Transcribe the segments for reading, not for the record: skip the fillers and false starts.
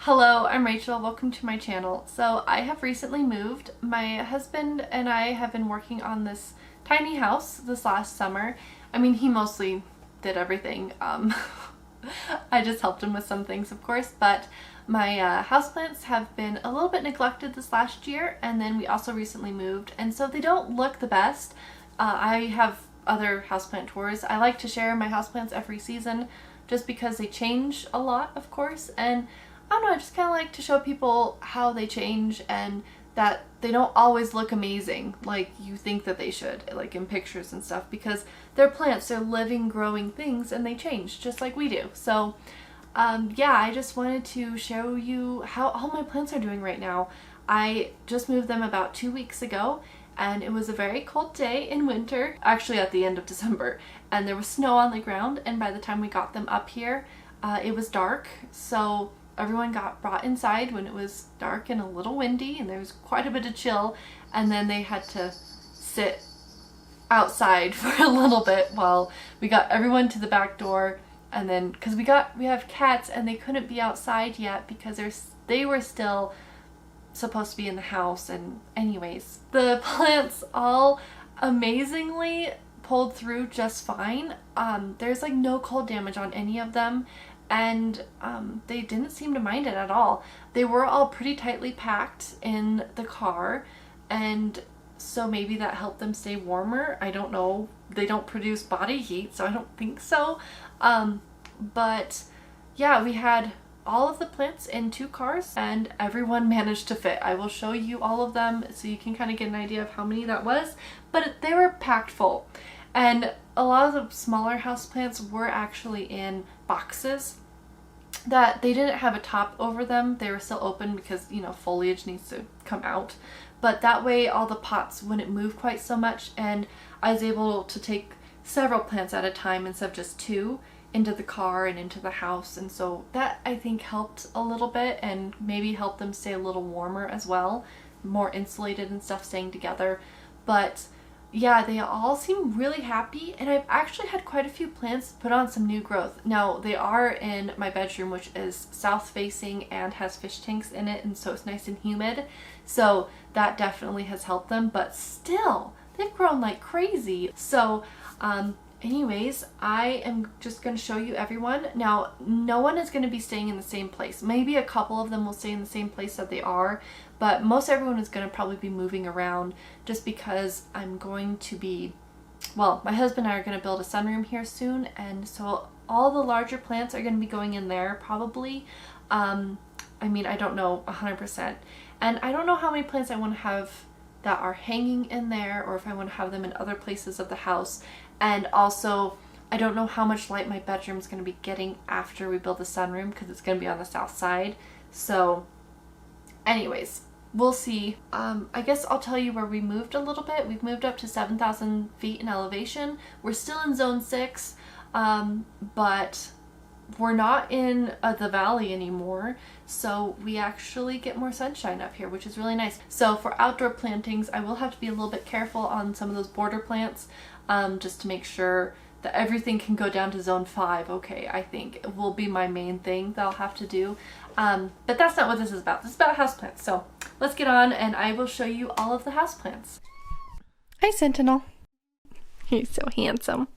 Hello, I'm Rachel. Welcome to my channel. So I have recently moved. My husband and I have been working on this tiny house this last summer. I mean, he mostly did everything. I just helped him with some things, of course, but my houseplants have been a little bit neglected this last year, and then we also recently moved, and so they don't look the best. I have other houseplant tours. I like to share my houseplants every season just because they change a lot, of course, and I don't know, I just kind of like to show people how they change and that they don't always look amazing like you think that they should, like in pictures and stuff, because they're plants, they're living, growing things, and they change just like we do. So yeah, I just wanted to show you how all my plants are doing right now. I just moved them about 2 weeks ago, and it was a very cold day in winter, actually at the end of December, and there was snow on the ground, and by the time we got them up here, it was dark, so everyone got brought inside when it was dark and a little windy, and there was quite a bit of chill, and then they had to sit outside for a little bit while we got everyone to the back door. And then because we have cats and they couldn't be outside yet because they were still supposed to be in the house. And anyways, the plants all amazingly pulled through just fine. There's like no cold damage on any of them, and they didn't seem to mind it at all. They were all pretty tightly packed in the car, and so maybe that helped them stay warmer. I don't know. They don't produce body heat, so I don't think so. But yeah, we had all of the plants in 2 cars and everyone managed to fit. I will show you all of them so you can kind of get an idea of how many that was, but they were packed full. And a lot of the smaller houseplants were actually in boxes that they didn't have a top over them. They were still open because, you know, foliage needs to come out. But that way all the pots wouldn't move quite so much, and I was able to take several plants at a time instead of just 2 into the car and into the house, and so that I think helped a little bit and maybe helped them stay a little warmer as well, more insulated and stuff staying together. But yeah, they all seem really happy, and I've actually had quite a few plants put on some new growth. Now, they are in my bedroom, which is south facing and has fish tanks in it, and so it's nice and humid, so that definitely has helped them, but still, they've grown like crazy. So anyways, I am just going to show you everyone. Now, no one is going to be staying in the same place. Maybe a couple of them will stay in the same place that they are, but most everyone is going to probably be moving around just because I'm going to be, well, my husband and I are going to build a sunroom here soon, and so all the larger plants are going to be going in there probably. I mean, I don't know 100%, and I don't know how many plants I want to have that are hanging in there, or if I want to have them in other places of the house. And also, I don't know how much light my bedroom is going to be getting after we build the sunroom, because it's going to be on the south side. So anyways, we'll see. I guess I'll tell you where we moved a little bit. We've moved up to 7,000 feet in elevation. We're still in zone 6, but we're not in the valley anymore, so we actually get more sunshine up here, which is really nice. So for outdoor plantings, I will have to be a little bit careful on some of those border plants, just to make sure that everything can go down to zone 5. Okay, I think it will be my main thing that I'll have to do, but that's not what this is about. This is about houseplants. So let's get on and I will show you all of the houseplants. Hi, Sentinel. He's so handsome.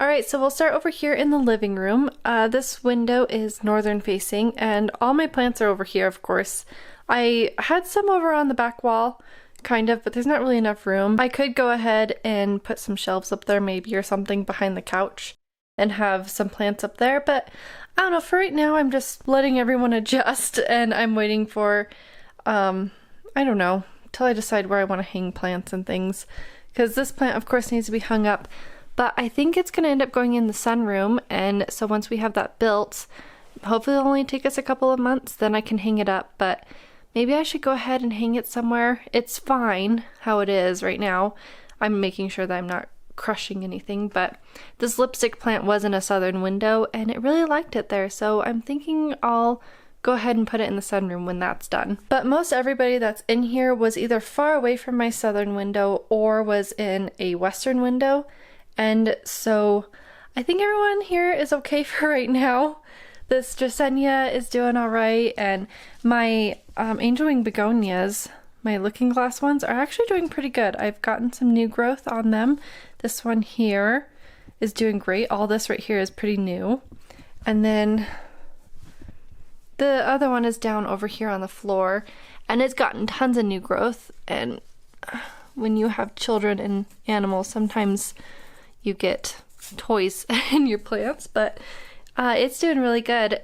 Alright, so we'll start over here in the living room. This window is northern facing, and all my plants are over here, of course. I had some over on the back wall, kind of, but there's not really enough room. I could go ahead and put some shelves up there maybe, or something behind the couch, and have some plants up there, but I don't know, for right now I'm just letting everyone adjust, and I'm waiting for, I don't know, till I decide where I want to hang plants and things, because this plant of course needs to be hung up. But I think it's going to end up going in the sunroom, and so once we have that built, hopefully it'll only take us a couple of months, then I can hang it up. But maybe I should go ahead and hang it somewhere. It's fine how it is right now. I'm making sure that I'm not crushing anything, but this lipstick plant was in a southern window, and it really liked it there, so I'm thinking I'll go ahead and put it in the sunroom when that's done. But most everybody that's in here was either far away from my southern window or was in a western window. And so I think everyone here is okay for right now. This Dracaena is doing all right, and my angel wing begonias, my looking glass ones, are actually doing pretty good. I've gotten some new growth on them. This one here is doing great. All this right here is pretty new. And then the other one is down over here on the floor, and it's gotten tons of new growth. And when you have children and animals, sometimes you get toys in your plants, but it's doing really good.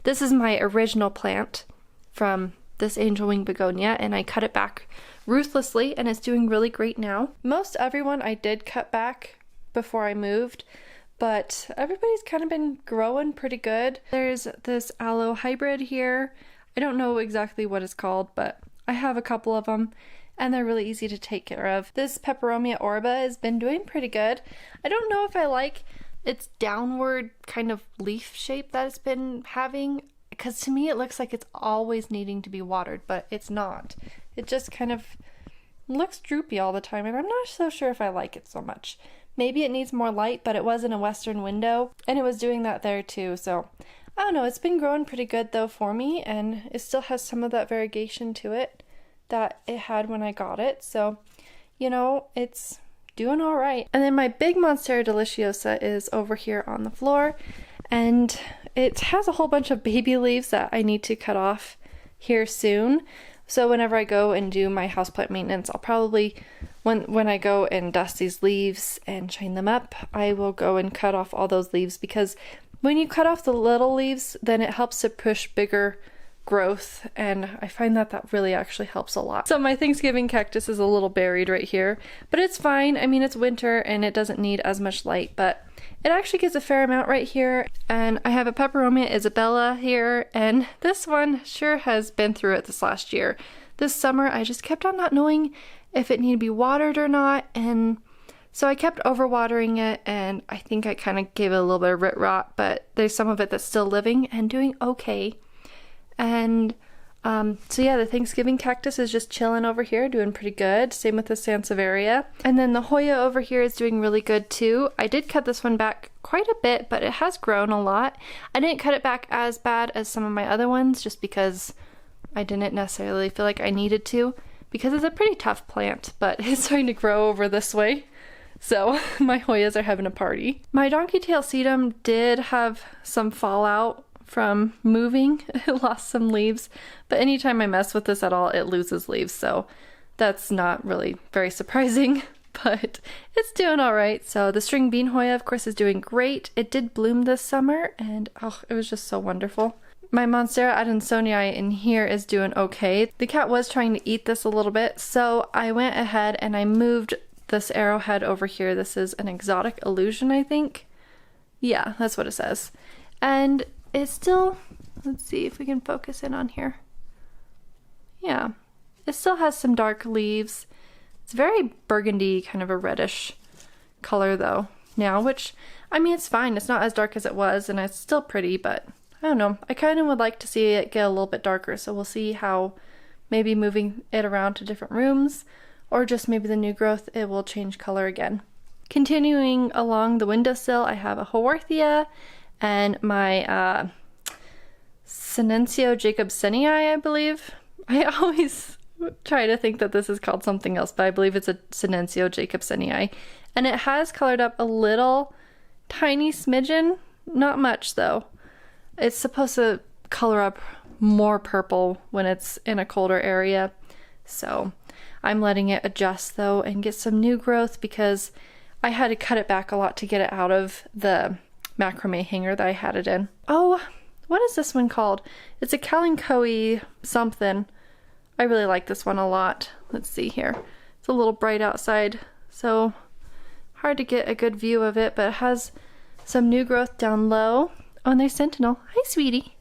This is my original plant from this angel wing begonia, and I cut it back ruthlessly, and it's doing really great now. Most everyone I did cut back before I moved, but everybody's kind of been growing pretty good. There's this aloe hybrid here. I don't know exactly what it's called, but I have a couple of them, and they're really easy to take care of. This peperomia orba has been doing pretty good. I don't know if I like its downward kind of leaf shape that it's been having, because to me it looks like it's always needing to be watered, but it's not. It just kind of looks droopy all the time, and I'm not so sure if I like it so much. Maybe it needs more light, but it was in a western window, and it was doing that there too, so I don't know. It's been growing pretty good though for me, and it still has some of that variegation to it that it had when I got it, so you know, it's doing all right. And then my big Monstera deliciosa is over here on the floor, and it has a whole bunch of baby leaves that I need to cut off here soon. So whenever I go and do my houseplant maintenance, I'll probably, when I go and dust these leaves and shine them up, I will go and cut off all those leaves, because when you cut off the little leaves, then it helps to push bigger growth, and I find that that really actually helps a lot. So my Thanksgiving cactus is a little buried right here, but it's fine. I mean, it's winter and it doesn't need as much light, but it actually gets a fair amount right here. And I have a peperomia Isabella here, and this one sure has been through it this last year. This summer I just kept on not knowing if it needed to be watered or not, and so I kept overwatering it, and I think I kind of gave it a little bit of rot rot, but there's some of it that's still living and doing okay. And so yeah, the Thanksgiving cactus is just chilling over here, doing pretty good. Same with the Sansevieria. And then the Hoya over here is doing really good too. I did cut this one back quite a bit, but it has grown a lot. I didn't cut it back as bad as some of my other ones, just because I didn't necessarily feel like I needed to, because it's a pretty tough plant, but it's starting to grow over this way. So my Hoyas are having a party. My donkey tail sedum did have some fallout from moving. It lost some leaves, but anytime I mess with this at all, it loses leaves, so that's not really very surprising, but it's doing all right. So the string bean Hoya, of course, is doing great. It did bloom this summer, and oh, it was just so wonderful. My Monstera adansonii in here is doing okay. The cat was trying to eat this a little bit, so I went ahead and I moved this arrowhead over here. This is an exotic illusion, I think. Yeah, that's what it says. And it's still, let's see if we can focus in on here. Yeah, it still has some dark leaves. It's very burgundy, kind of a reddish color though now, which, I mean, it's fine. It's not as dark as it was, and it's still pretty, but I don't know. I kind of would like to see it get a little bit darker, so we'll see how maybe moving it around to different rooms, or just maybe the new growth, it will change color again. Continuing along the windowsill, I have a Haworthia and my Silencio Jacobsonii, I believe. I always try to think that this is called something else, but I believe it's a Silencio Jacobsonii. And it has colored up a little tiny smidgen, not much though. It's supposed to color up more purple when it's in a colder area. So I'm letting it adjust though and get some new growth, because I had to cut it back a lot to get it out of the macrame hanger that I had it in. Oh, what is this one called? It's a Kalanchoe something. I really like this one a lot. Let's see here. It's a little bright outside, so hard to get a good view of it, but it has some new growth down low. Oh, and there's Sentinel. Hi, sweetie.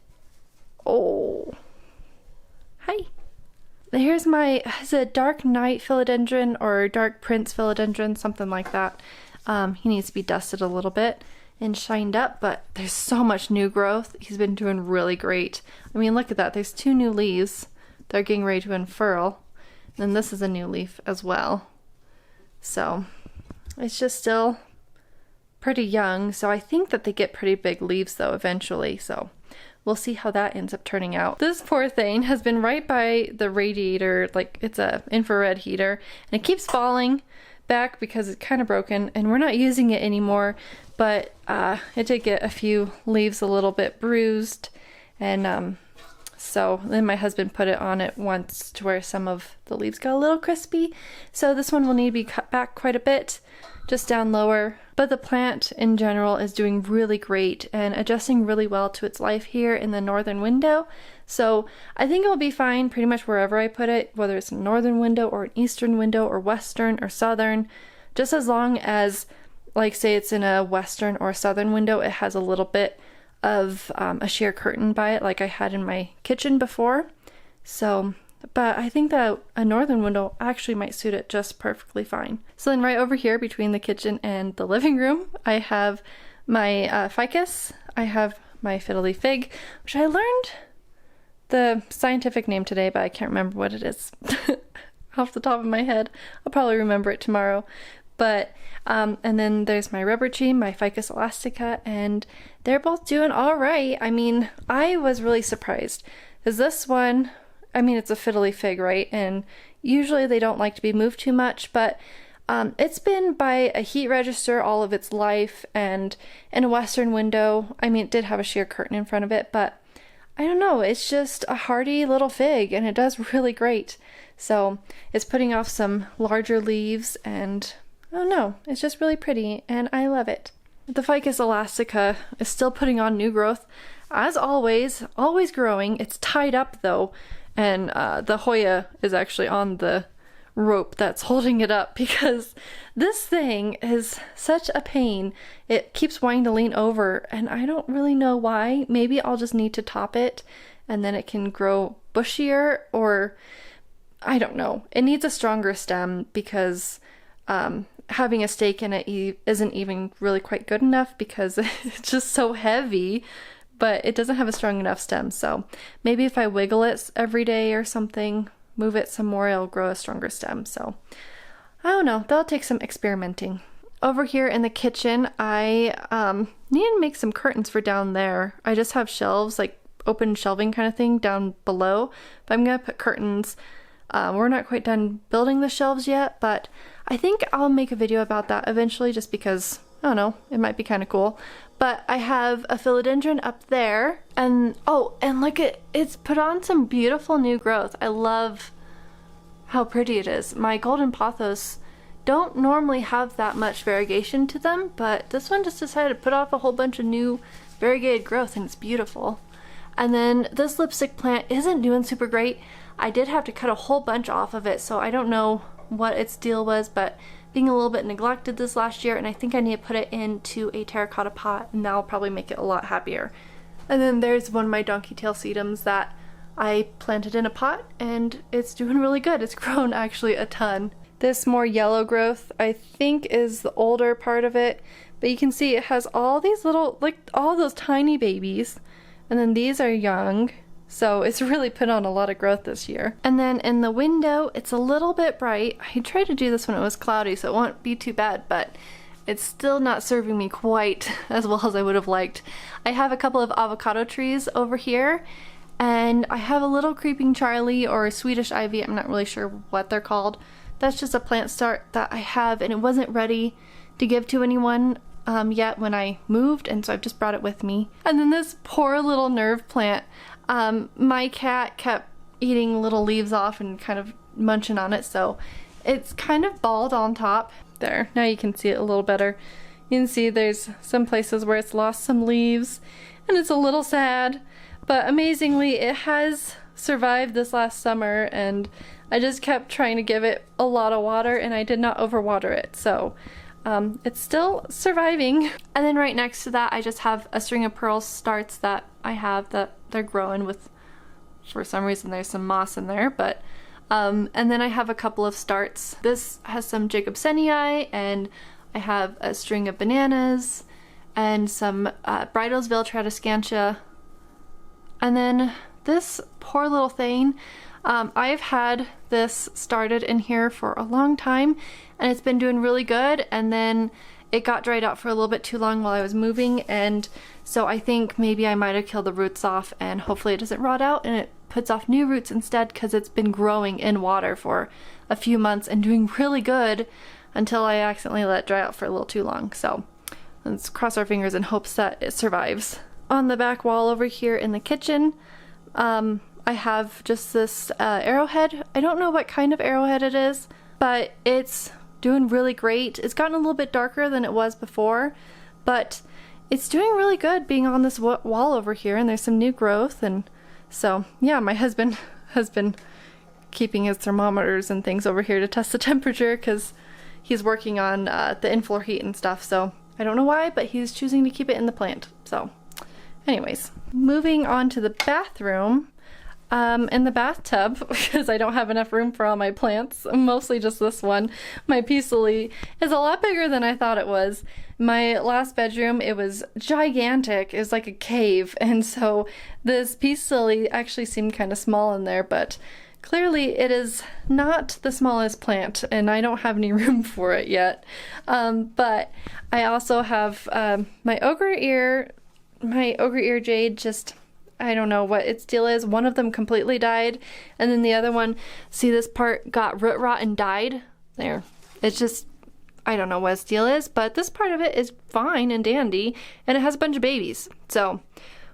Oh. Hi. Here's my, is it a Dark Night Philodendron or Dark Prince Philodendron, something like that. He needs to be dusted a little bit and shined up, but there's so much new growth. He's been doing really great. I mean, look at that. There's 2 new leaves. They're getting ready to unfurl. And then this is a new leaf as well. So it's just still pretty young, so I think that they get pretty big leaves though eventually, so we'll see how that ends up turning out. This poor thing has been right by the radiator, like it's a infrared heater, and it keeps falling back because it's kind of broken and we're not using it anymore, but it did get a few leaves a little bit bruised, and so then my husband put it on it once to where some of the leaves got a little crispy, so this one will need to be cut back quite a bit, just down lower. But the plant in general is doing really great and adjusting really well to its life here in the northern window. So I think it will be fine pretty much wherever I put it, whether it's a northern window or an eastern window or western or southern, just as long as, like say it's in a western or southern window, it has a little bit of a sheer curtain by it like I had in my kitchen before. So but I think that a northern window actually might suit it just perfectly fine. So then right over here between the kitchen and the living room, I have my ficus, I have my fiddly fig, which I learned the scientific name today, but I can't remember what it is off the top of my head. I'll probably remember it tomorrow. But, and then there's my rubber tree, my ficus elastica, and they're both doing all right. I mean, I was really surprised because this one, I mean, it's a fiddly fig, right? And usually they don't like to be moved too much, but it's been by a heat register all of its life, and in a western window, I mean, it did have a sheer curtain in front of it, but I don't know, it's just a hardy little fig, and it does really great. So it's putting off some larger leaves, and I don't know, it's just really pretty, and I love it. The ficus elastica is still putting on new growth, as always growing. It's tied up though, and the Hoya is actually on the rope that's holding it up because this thing is such a pain. It keeps wanting to lean over and I don't really know why. Maybe I'll just need to top it and then it can grow bushier, or I don't know. It needs a stronger stem because having a stake in it isn't even really quite good enough because it's just so heavy. But it doesn't have a strong enough stem, so maybe if I wiggle it every day or something, move it some more, it'll grow a stronger stem. So I don't know, that'll take some experimenting. Over here in the kitchen, I need to make some curtains for down there. I just have shelves, like open shelving kind of thing down below, but I'm gonna put curtains. We're not quite done building the shelves yet, but I think I'll make a video about that eventually just because, I don't know, it might be kind of cool. But I have a philodendron up there, and oh, and look at it's put on some beautiful new growth. I love how pretty it is. My golden pothos don't normally have that much variegation to them, but this one just decided to put off a whole bunch of new variegated growth, and it's beautiful. And then this lipstick plant isn't doing super great. I did have to cut a whole bunch off of it, so I don't know what its deal was, but being a little bit neglected this last year, and I think I need to put it into a terracotta pot, and that'll probably make it a lot happier. And then there's one of my donkey tail sedums that I planted in a pot, and it's doing really good. It's grown actually a ton. This more yellow growth I think is the older part of it, but you can see it has all these little, like all those tiny babies, and then these are young. So it's really put on a lot of growth this year. And then in the window, it's a little bit bright. I tried to do this when it was cloudy, so it won't be too bad, but it's still not serving me quite as well as I would have liked. I have a couple of avocado trees over here, and I have a little creeping Charlie or Swedish ivy. I'm not really sure what they're called. That's just a plant start that I have, and it wasn't ready to give to anyone yet when I moved, and so I've just brought it with me. And then this poor little nerve plant. My cat kept eating little leaves off and kind of munching on it, so it's kind of bald on top. There, now you can see it a little better. You can see there's some places where it's lost some leaves, and it's a little sad, but amazingly it has survived this last summer, and I just kept trying to give it a lot of water, and I did not overwater it, so it's still surviving. And then right next to that I just have a string of pearl starts that I have that they're growing with, for some reason there's some moss in there, but and then I have a couple of starts. This has some Jacobsenii, and I have a string of bananas and some Bridalsville Tradescantia. And then this poor little thing, I've had this started in here for a long time and it's been doing really good, and then it got dried out for a little bit too long while I was moving, and so I think maybe I might have killed the roots off, and hopefully it doesn't rot out and it puts off new roots instead, because it's been growing in water for a few months and doing really good until I accidentally let it dry out for a little too long. So let's cross our fingers in hopes that it survives. On the back wall over here in the kitchen, I have just this arrowhead. I don't know what kind of arrowhead it is, but it's doing really great. It's gotten a little bit darker than it was before, but it's doing really good being on this wall over here, and there's some new growth. And so yeah, my husband has been keeping his thermometers and things over here to test the temperature, because he's working on the in-floor heat and stuff. So I don't know why, but he's choosing to keep it in the plant. So anyways, moving on to the bathroom. In the bathtub, because I don't have enough room for all my plants, mostly just this one. My peace lily is a lot bigger than I thought it was. My last bedroom, it was gigantic. It was like a cave, and so this peace lily actually seemed kind of small in there, but clearly it is not the smallest plant, and I don't have any room for it yet. But I also have my ogre ear jade. Just, I don't know what its deal is. One of them completely died, and then the other one, see, this part got root rot and died. There. It's just, I don't know what its deal is, but this part of it is fine and dandy, and it has a bunch of babies. So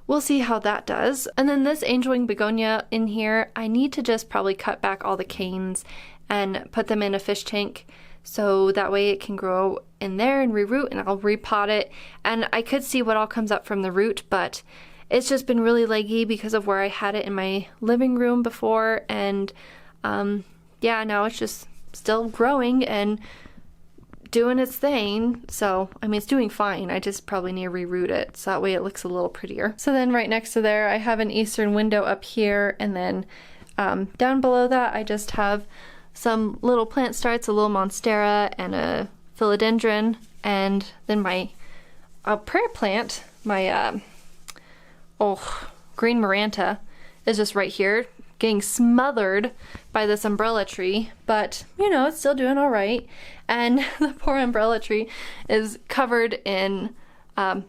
we'll see how that does. And then this angel wing begonia in here, I need to just probably cut back all the canes and put them in a fish tank, so that way it can grow in there and reroot, and I'll repot it. And I could see what all comes up from the root, but it's just been really leggy because of where I had it in my living room before, and yeah, now it's just still growing and doing its thing. So, I mean, it's doing fine. I just probably need to reroot it, so that way it looks a little prettier. So then right next to there, I have an eastern window up here, and then down below that, I just have some little plant starts, a little monstera and a philodendron, and then my prayer plant, my green maranta, is just right here getting smothered by this umbrella tree, but you know, it's still doing all right. And the poor umbrella tree is covered in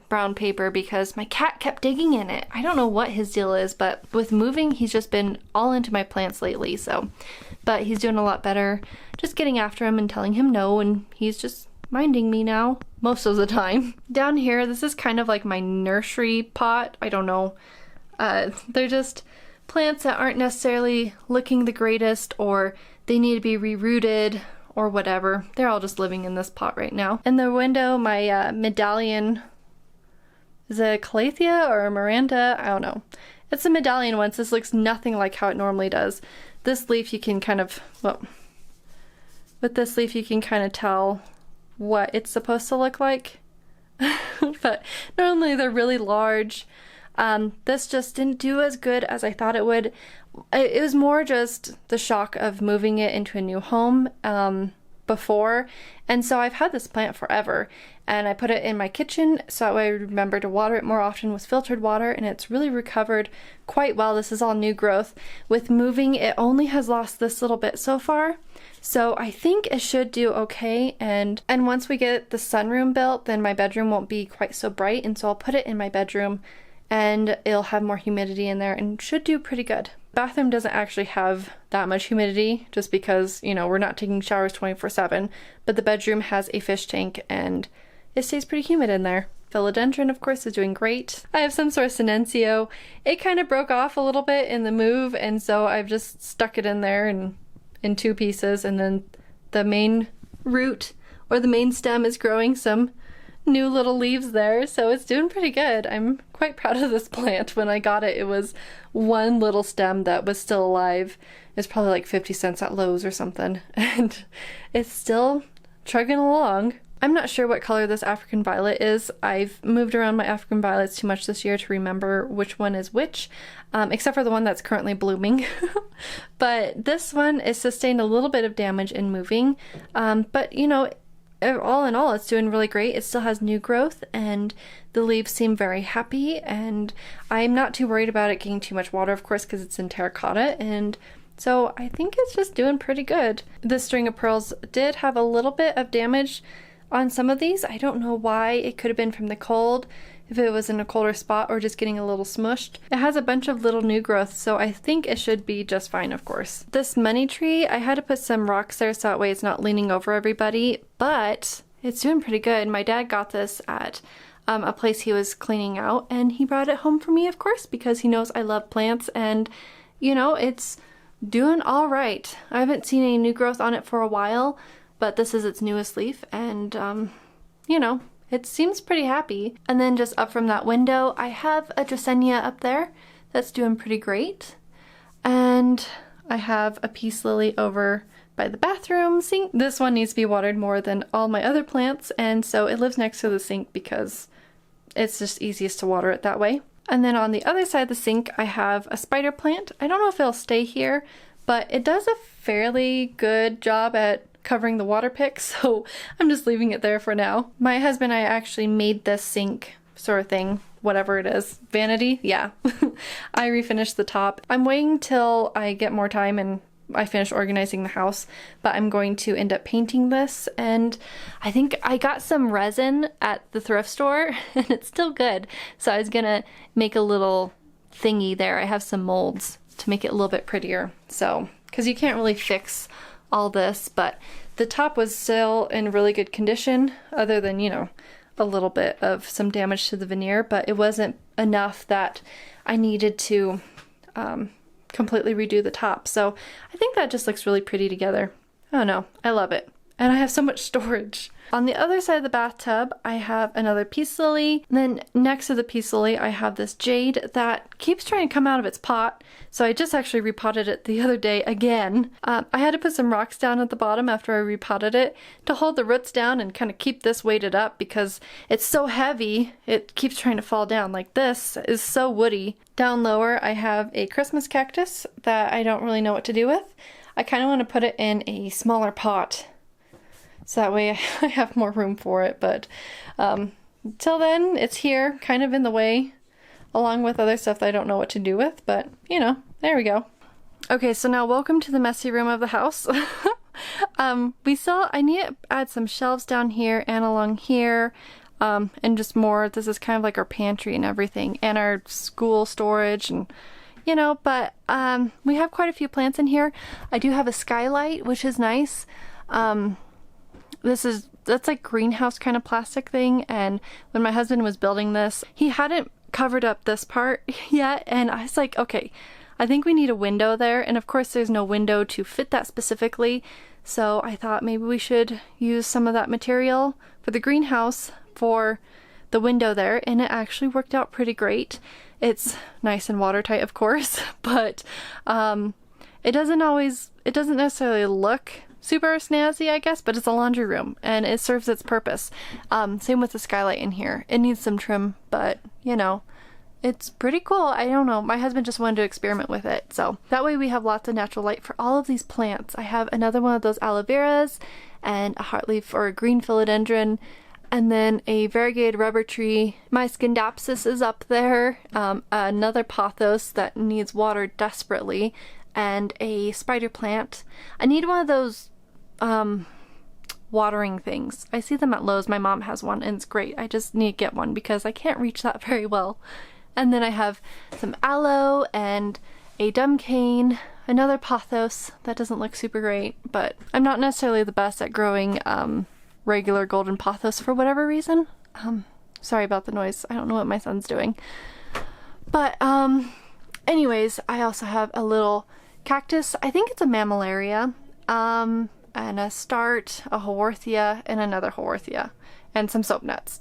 brown paper because my cat kept digging in it. I don't know what his deal is, but with moving, he's just been all into my plants lately. So, but he's doing a lot better, just getting after him and telling him no, and he's just minding me now most of the time. Down here, this is kind of like my nursery pot. I don't know. They're just plants that aren't necessarily looking the greatest, or they need to be rerooted or whatever. They're all just living in this pot right now. In the window, my medallion, is it a calathea or a Miranda? I don't know. It's a medallion one. So this looks nothing like how it normally does. This leaf you can kind of, well, with this leaf you can kind of tell what it's supposed to look like. But normally they're really large. This just didn't do as good as I thought it would. It was more just the shock of moving it into a new home before, and so I've had this plant forever, and I put it in my kitchen so that way I remember to water it more often with filtered water, and it's really recovered quite well. This is all new growth. With moving, it only has lost this little bit so far, so I think it should do okay. And once we get the sunroom built, then my bedroom won't be quite so bright, and so I'll put it in my bedroom and it'll have more humidity in there and should do pretty good. Bathroom doesn't actually have that much humidity just because, you know, we're not taking showers 24/7, but the bedroom has a fish tank and it stays pretty humid in there. Philodendron, of course, is doing great. I have some sort of Sinencio. It kind of broke off a little bit in the move, and so I've just stuck it in there and in two pieces, and then the main root or the main stem is growing some new little leaves there, so it's doing pretty good. I'm quite proud of this plant. When I got it, it was one little stem that was still alive. It's probably like 50 cents at Lowe's or something, and it's still chugging along. I'm not sure what color this African violet is. I've moved around my African violets too much this year to remember which one is which, except for the one that's currently blooming. But this one is sustained a little bit of damage in moving, but you know, all in all, it's doing really great. It still has new growth and the leaves seem very happy, and I'm not too worried about it getting too much water, of course, because it's in terracotta, and so I think it's just doing pretty good. This string of pearls did have a little bit of damage on some of these. I don't know why. It could have been from the cold, if it was in a colder spot, or just getting a little smushed. It has a bunch of little new growth, so I think it should be just fine, of course. This money tree, I had to put some rocks there so that way it's not leaning over everybody, but it's doing pretty good. My dad got this at a place he was cleaning out, and he brought it home for me, of course, because he knows I love plants, and you know, it's doing all right. I haven't seen any new growth on it for a while, but this is its newest leaf, and you know, it seems pretty happy. And then just up from that window, I have a Dracaena up there that's doing pretty great. And I have a peace lily over by the bathroom sink. This one needs to be watered more than all my other plants, and so it lives next to the sink because it's just easiest to water it that way. And then on the other side of the sink, I have a spider plant. I don't know if it'll stay here, but it does a fairly good job at covering the water pick, so I'm just leaving it there for now. My husband and I actually made this sink sort of thing, whatever it is. Vanity? Yeah. I refinished the top. I'm waiting till I get more time and I finish organizing the house, but I'm going to end up painting this, and I think I got some resin at the thrift store and it's still good, so I was gonna make a little thingy there. I have some molds to make it a little bit prettier, so because you can't really fix all this, but the top was still in really good condition, other than, you know, a little bit of some damage to the veneer, but it wasn't enough that I needed to completely redo the top. So I think that just looks really pretty together. I don't know, I love it. And I have so much storage. On the other side of the bathtub, I have another peace lily. Then next to the peace lily, I have this jade that keeps trying to come out of its pot. So I just actually repotted it the other day again. I had to put some rocks down at the bottom after I repotted it to hold the roots down and kind of keep this weighted up because it's so heavy, it keeps trying to fall down. Like this is so woody. Down lower, I have a Christmas cactus that I don't really know what to do with. I kind of want to put it in a smaller pot, so that way I have more room for it, but till then it's here, kind of in the way, along with other stuff that I don't know what to do with, but you know, there we go. Okay, so now welcome to the messy room of the house. I need to add some shelves down here and along here, and just more. This is kind of like our pantry and everything, and our school storage, and you know, but we have quite a few plants in here. I do have a skylight, which is nice. That's like greenhouse kind of plastic thing, and when my husband was building this, he hadn't covered up this part yet, and I was like, okay, I think we need a window there, and of course there's no window to fit that specifically, so I thought maybe we should use some of that material for the greenhouse for the window there, and it actually worked out pretty great. It's nice and watertight, of course, but it doesn't necessarily look super snazzy, I guess, but it's a laundry room and it serves its purpose. Same with the skylight in here. It needs some trim, but you know, it's pretty cool. I don't know, my husband just wanted to experiment with it, so that way we have lots of natural light for all of these plants. I have another one of those aloe veras and a heartleaf or a green philodendron, and then a variegated rubber tree. My scindapsus is up there, another pothos that needs water desperately, and a spider plant. I need one of those watering things. I see them at Lowe's. My mom has one and it's great. I just need to get one because I can't reach that very well. And then I have some aloe and a dumb cane, another pothos that doesn't look super great, but I'm not necessarily the best at growing regular golden pothos for whatever reason. Sorry about the noise. I don't know what my son's doing. But anyways, I also have a little cactus. I think it's a mammillaria, and a start, a haworthia, and another haworthia, and some soap nuts.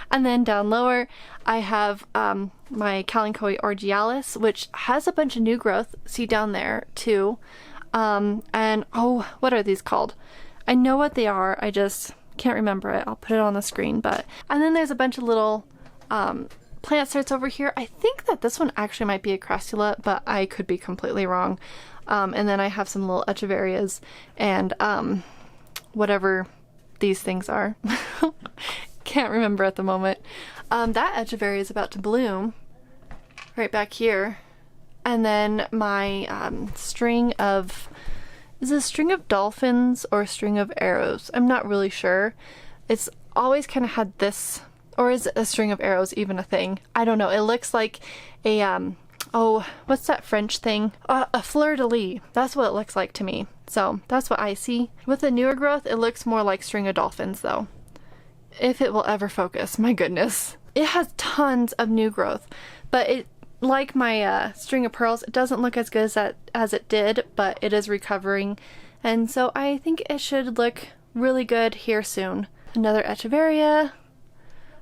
And then down lower, I have my Kalanchoe orgialis, which has a bunch of new growth. See down there too. And oh, what are these called? I know what they are. I just can't remember it. I'll put it on the screen. And then there's a bunch of little plant starts over here. I think that this one actually might be a crassula, but I could be completely wrong. And then I have some little echeverias and whatever these things are. Can't remember at the moment. That echeveria is about to bloom right back here. And then my string of is it a string of dolphins or a string of arrows? I'm not really sure. It's always kind of had this, or is a string of arrows even a thing? I don't know. It looks like a, oh, what's that French thing? A fleur-de-lis. That's what it looks like to me. So that's what I see. With the newer growth, it looks more like string of dolphins though. If it will ever focus, my goodness. It has tons of new growth, but it, like my string of pearls, it doesn't look as good as it did, but it is recovering. And so I think it should look really good here soon. Another echeveria.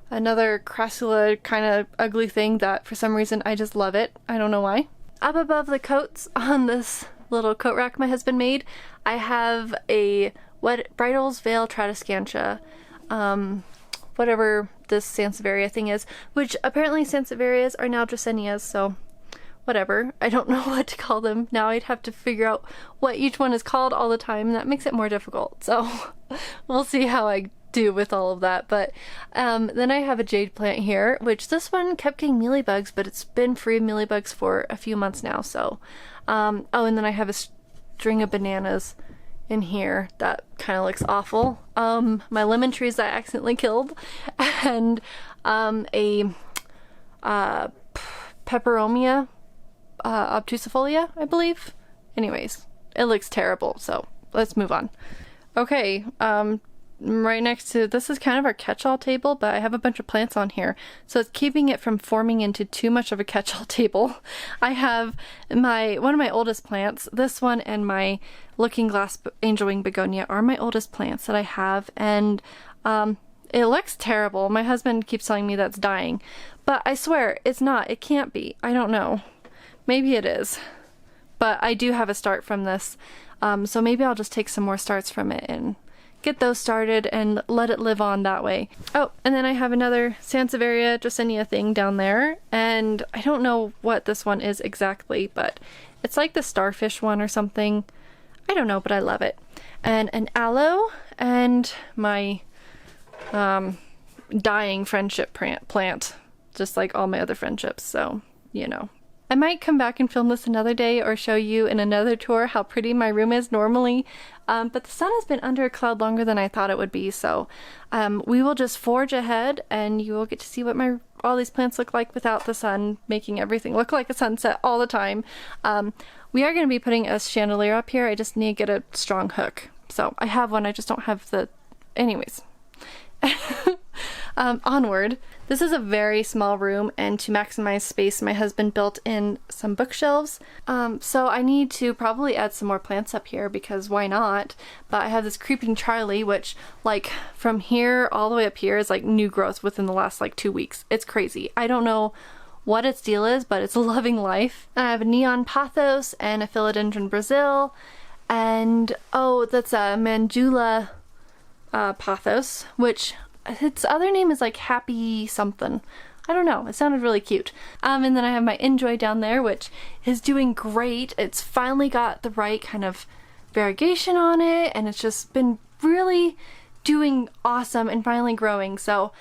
Another crassula kind of ugly thing that for some reason I just love it. I don't know why. Up above the coats on this little coat rack my husband made, I have a Bridal's Veil Tradescantia, whatever this Sansevieria thing is, which apparently Sansevierias are now Dracaenias, so whatever. I don't know what to call them. Now I'd have to figure out what each one is called all the time, and that makes it more difficult. So we'll see how I do with all of that. But then I have a jade plant here, which this one kept getting mealybugs, but it's been free of mealybugs for a few months now. So oh, and then I have a string of bananas in here that kind of looks awful. My lemon trees that I accidentally killed, and a peperomia obtusifolia, I believe. Anyways, it looks terrible, so let's move on. Okay, right next to this is kind of our catch-all table, but I have a bunch of plants on here, so it's keeping it from forming into too much of a catch-all table. I have one of my oldest plants. This one and my looking glass angel wing begonia are my oldest plants that I have, and it looks terrible. My husband keeps telling me that's dying, but I swear it's not. It can't be. I don't know. Maybe it is, but I do have a start from this, so maybe I'll just take some more starts from it and get those started and let it live on that way. Oh, and then I have another Sansevieria Dracaenia thing down there, and I don't know what this one is exactly, but it's like the starfish one or something. I don't know, but I love it. And an aloe, and my dying friendship plant, just like all my other friendships, so you know. I might come back and film this another day or show you in another tour how pretty my room is normally, but the sun has been under a cloud longer than I thought it would be, so we will just forge ahead and you will get to see what all these plants look like without the sun making everything look like a sunset all the time. We are going to be putting a chandelier up here. I just need to get a strong hook. So I have one, I just don't have the... anyways. Onward. This is a very small room, and to maximize space my husband built in some bookshelves, so I need to probably add some more plants up here because why not. But I have this creeping Charlie, which like from here all the way up here is like new growth within the last like 2 weeks. It's crazy. I don't know what its deal is, but it's loving life. I have a neon pothos and a philodendron Brazil, and oh, that's a Mandula pothos, which its other name is like Happy something. I don't know. It sounded really cute. And then I have my Enjoy down there, which is doing great. It's finally got the right kind of variegation on it, and it's just been really doing awesome and finally growing. So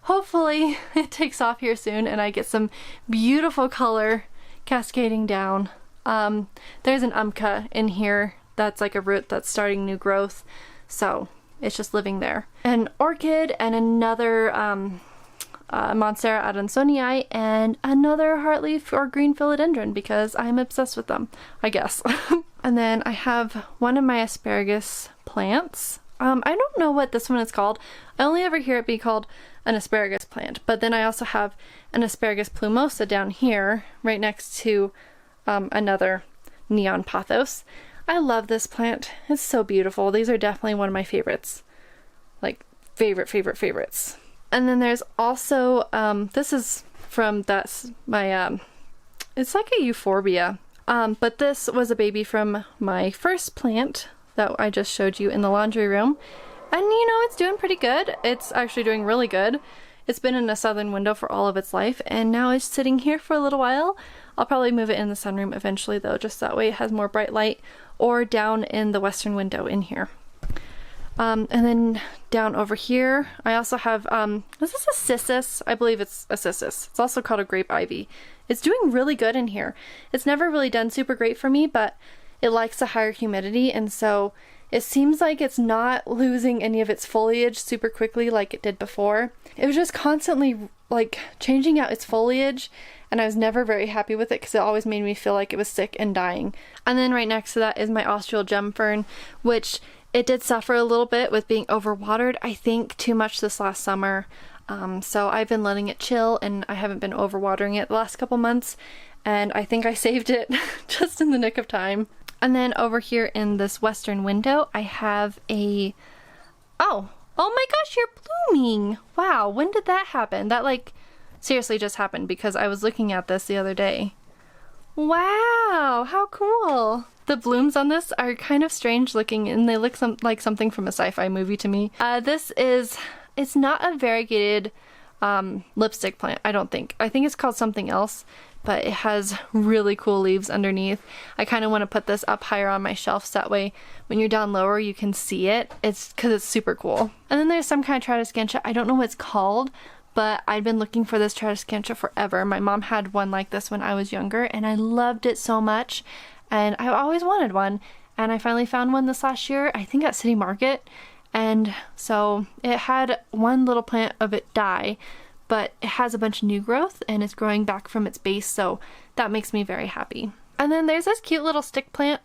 hopefully it takes off here soon and I get some beautiful color cascading down. There's an umca in here that's like a root that's starting new growth. So it's just living there. An orchid and another Monstera adansonii and another heartleaf or green philodendron because I'm obsessed with them, I guess. And then I have one of my asparagus plants. I don't know what this one is called. I only ever hear it be called an asparagus plant, but then I also have an asparagus plumosa down here right next to another neon pothos. I love this plant. It's so beautiful. These are definitely one of my favorites. Like favorites. And then there's also, this is from my, it's like a euphorbia. But this was a baby from my first plant that I just showed you in the laundry room. And you know, it's doing pretty good. It's actually doing really good. It's been in a southern window for all of its life, and now it's sitting here for a little while. I'll probably move it in the sunroom eventually though, just that way it has more bright light, or down in the western window in here. And then down over here, I also have, this is a cissus. I believe it's a cissus. It's also called a grape ivy. It's doing really good in here. It's never really done super great for me, but it likes a higher humidity, and so it seems like it's not losing any of its foliage super quickly like it did before. It was just constantly like changing out its foliage, and I was never very happy with it because it always made me feel like it was sick and dying. And then right next to that is my Austral gem fern, which it did suffer a little bit with being overwatered, I think too much this last summer. So I've been letting it chill, and I haven't been overwatering it the last couple months, and I think I saved it just in the nick of time. And then over here in this western window, I have a... Oh my gosh, you're blooming! Wow, when did that happen? That like seriously just happened because I was looking at this the other day. Wow, how cool! The blooms on this are kind of strange looking, and they look like something from a sci-fi movie to me. It's not a variegated lipstick plant, I don't think. I think it's called something else, but it has really cool leaves underneath. I kind of want to put this up higher on my shelf so that way when you're down lower you can see it. It's because it's super cool. And then there's some kind of Tradescantia. I don't know what it's called, but I've been looking for this Tradescantia forever. My mom had one like this when I was younger, and I loved it so much, and I always wanted one, and I finally found one this last year, I think at City Market. And so it had one little plant of it die, but it has a bunch of new growth and it's growing back from its base, so that makes me very happy. And then there's this cute little stick plant.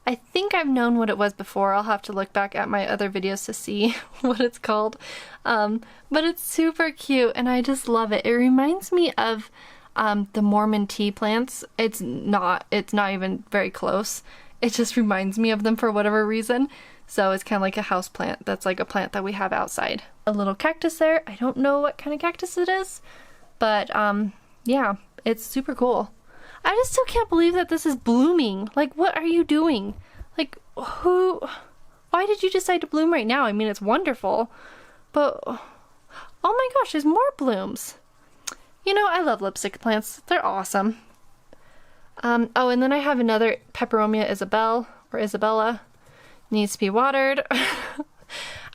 I think I've known what it was before. I'll have to look back at my other videos to see what it's called. But it's super cute and I just love it. It reminds me of the Mormon tea plants. It's not even very close. It just reminds me of them for whatever reason. So it's kind of like a house plant. That's like a plant that we have outside. A little cactus there. I don't know what kind of cactus it is, but yeah, it's super cool. I just still can't believe that this is blooming. Like, what are you doing? Like, why did you decide to bloom right now? I mean, it's wonderful, but oh my gosh, there's more blooms. You know, I love lipstick plants. They're awesome. Oh, and then I have another Peperomia Isabella. Needs to be watered.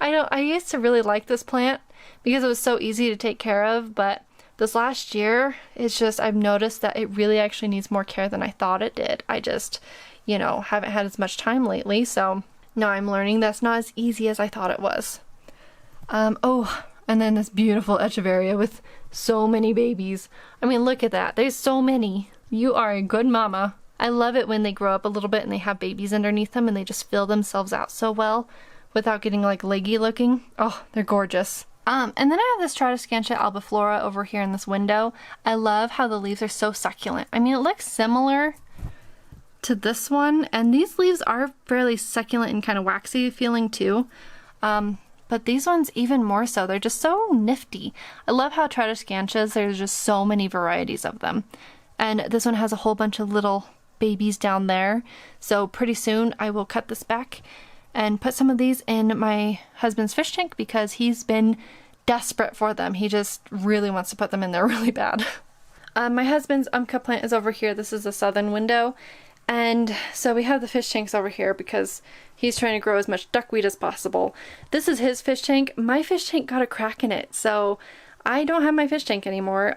I used to really like this plant because it was so easy to take care of, but this last year, I've noticed that it really actually needs more care than I thought it did. I just, haven't had as much time lately, so now I'm learning that's not as easy as I thought it was. Oh, and then this beautiful Echeveria with so many babies. I mean, look at that. There's so many. You are a good mama. I love it when they grow up a little bit and they have babies underneath them and they just fill themselves out so well without getting like leggy looking. Oh, they're gorgeous. And then I have this Tradescantia albiflora over here in this window. I love how the leaves are so succulent. I mean, it looks similar to this one, and these leaves are fairly succulent and kind of waxy feeling too. But these ones even more so. They're just so nifty. I love how Tradescantias, there's just so many varieties of them. And this one has a whole bunch of little babies down there, so pretty soon I will cut this back and put some of these in my husband's fish tank because he's been desperate for them. He just really wants to put them in there really bad. My husband's Umca plant is over here. This is a southern window, and so we have the fish tanks over here because he's trying to grow as much duckweed as possible. This is his fish tank. My fish tank got a crack in it, so I don't have my fish tank anymore.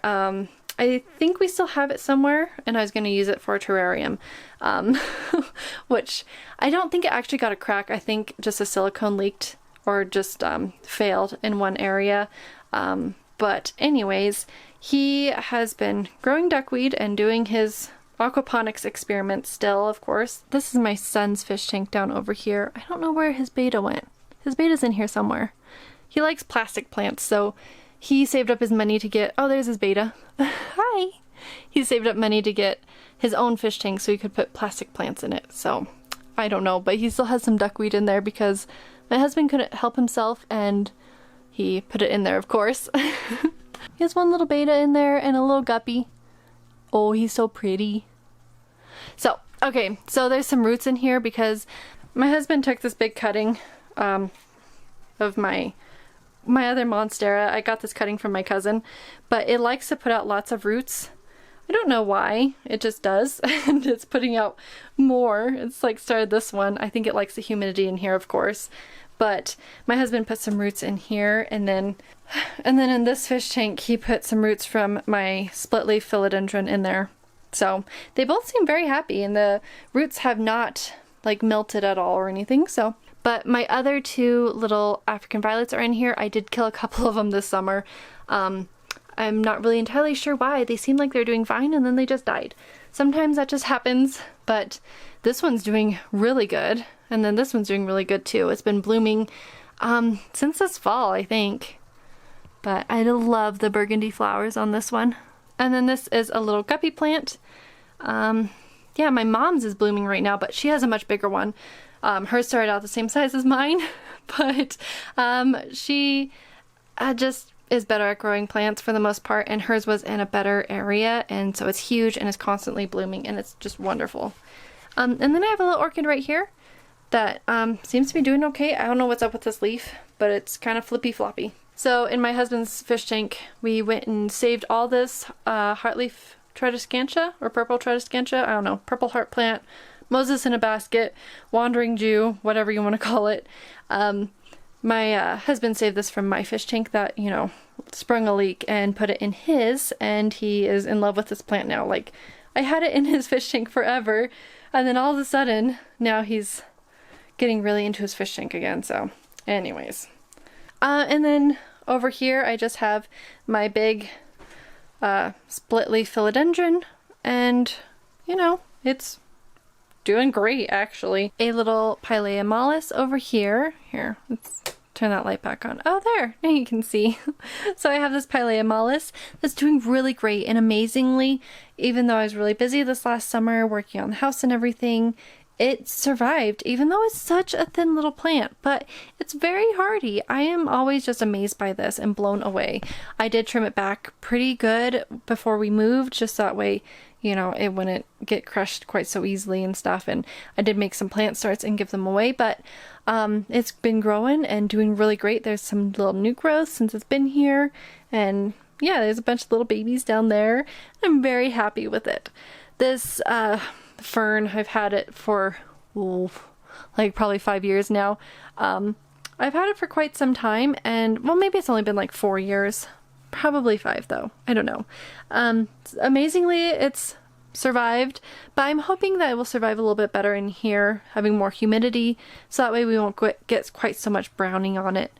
I think we still have it somewhere, and I was going to use it for a terrarium, which I don't think it actually got a crack. I think just the silicone leaked or just failed in one area. But anyways, he has been growing duckweed and doing his aquaponics experiments still, of course. This is my son's fish tank down over here. I don't know where his beta went. His beta's in here somewhere. He likes plastic plants, so he saved up his money to get, oh, there's his beta. Hi! He saved up money to get his own fish tank so he could put plastic plants in it. So, I don't know, but he still has some duckweed in there because my husband couldn't help himself and he put it in there, of course. He has one little beta in there and a little guppy. Oh, he's so pretty. So, okay, so there's some roots in here because my husband took this big cutting of my other Monstera. I got this cutting from my cousin, but it likes to put out lots of roots. I don't know why, it just does, and it's putting out more. It's like started this one. I think it likes the humidity in here, of course, but my husband put some roots in here, and then in this fish tank he put some roots from my split leaf philodendron in there. So they both seem very happy, and the roots have not like melted at all or anything. So, but my other two little African violets are in here. I did kill a couple of them this summer. I'm not really entirely sure why. They seem like they're doing fine and then they just died. Sometimes that just happens, but this one's doing really good. And then this one's doing really good too. It's been blooming since this fall, I think. But I love the burgundy flowers on this one. And then this is a little guppy plant. Yeah, my mom's is blooming right now, but she has a much bigger one. Hers started out the same size as mine, but she just is better at growing plants for the most part, and hers was in a better area, and so it's huge and is constantly blooming, and it's just wonderful. And then I have a little orchid right here that seems to be doing okay. I don't know what's up with this leaf, but it's kind of flippy floppy. So in my husband's fish tank, we went and saved all this heartleaf tradescantia, or purple tradescantia, I don't know, purple heart plant, Moses in a basket, wandering Jew, whatever you want to call it. My husband saved this from my fish tank that, you know, sprung a leak and put it in his, and he is in love with this plant now. Like, I had it in his fish tank forever, and then all of a sudden, now he's getting really into his fish tank again, so anyways. And then over here, I just have my big split leaf philodendron, and, you know, it's doing great, actually. A little Pilea mollis over here. Here, let's turn that light back on. Oh, there! Now you can see. So I have this Pilea mollis that's doing really great, and amazingly, even though I was really busy this last summer working on the house and everything, it survived, even though it's such a thin little plant, but it's very hardy. I am always just amazed by this and blown away. I did trim it back pretty good before we moved, just that way, you know, it wouldn't get crushed quite so easily and stuff, and I did make some plant starts and give them away, but it's been growing and doing really great. There's some little new growth since it's been here, and yeah, there's a bunch of little babies down there. I'm very happy with it. This fern, I've had it for like probably 5 years now. I've had it for quite some time, and well, maybe it's only been like 4 years. Probably 5 though. I don't know. Amazingly, it's survived, but I'm hoping that it will survive a little bit better in here, having more humidity, so that way we won't get quite so much browning on it.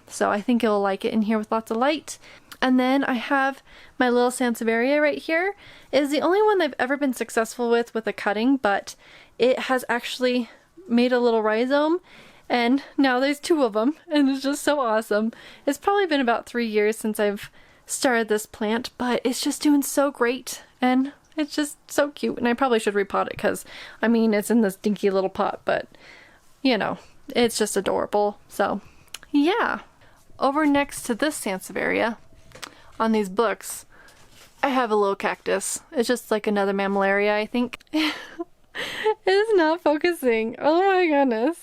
So I think it'll like it in here with lots of light. And then I have my little Sansevieria right here. It is the only one I've ever been successful with a cutting, but it has actually made a little rhizome, and now there's 2 of them, and it's just so awesome. It's probably been about 3 years since I've started this plant, but it's just doing so great, and it's just so cute, and I probably should repot it because, I mean, it's in this dinky little pot, but, you know, it's just adorable. So, yeah. Over next to this Sansevieria, on these books, I have a little cactus. It's just like another mammillaria, I think. It is not focusing. Oh my goodness.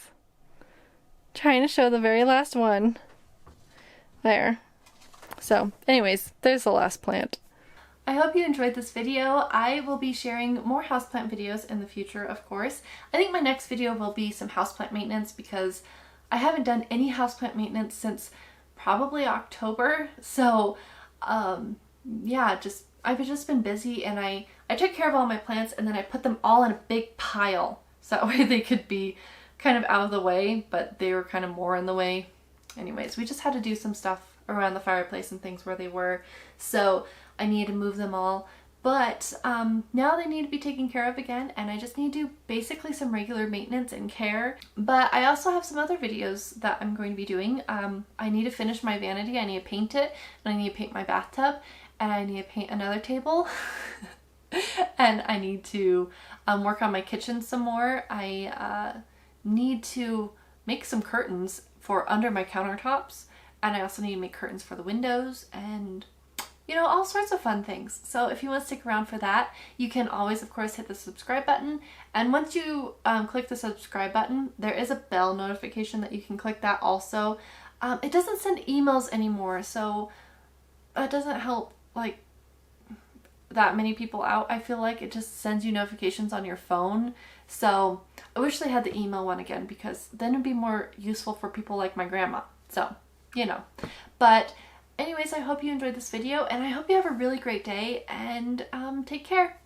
Trying to show the very last one. There. So, anyways, there's the last plant. I hope you enjoyed this video. I will be sharing more houseplant videos in the future, of course. I think my next video will be some houseplant maintenance because I haven't done any houseplant maintenance since probably October. So, yeah, I've just been busy, and I took care of all my plants, and then I put them all in a big pile so that way they could be kind of out of the way, but they were kind of more in the way. Anyways, we just had to do some stuff around the fireplace and things where they were, so I needed to move them all. But now they need to be taken care of again, and I just need to do basically some regular maintenance and care. But I also have some other videos that I'm going to be doing. I need to finish my vanity, I need to paint it, and I need to paint my bathtub, and I need to paint another table. And I need to work on my kitchen some more. I need to make some curtains for under my countertops, and I also need to make curtains for the windows, and you know, all sorts of fun things. So if you want to stick around for that, you can always, of course, hit the subscribe button. And once you click the subscribe button, there is a bell notification that you can click that also. It doesn't send emails anymore, so it doesn't help like that many people out. I feel like it just sends you notifications on your phone. So I wish they had the email one again, because then it'd be more useful for people like my grandma. So, you know, but anyways, I hope you enjoyed this video, and I hope you have a really great day, and take care.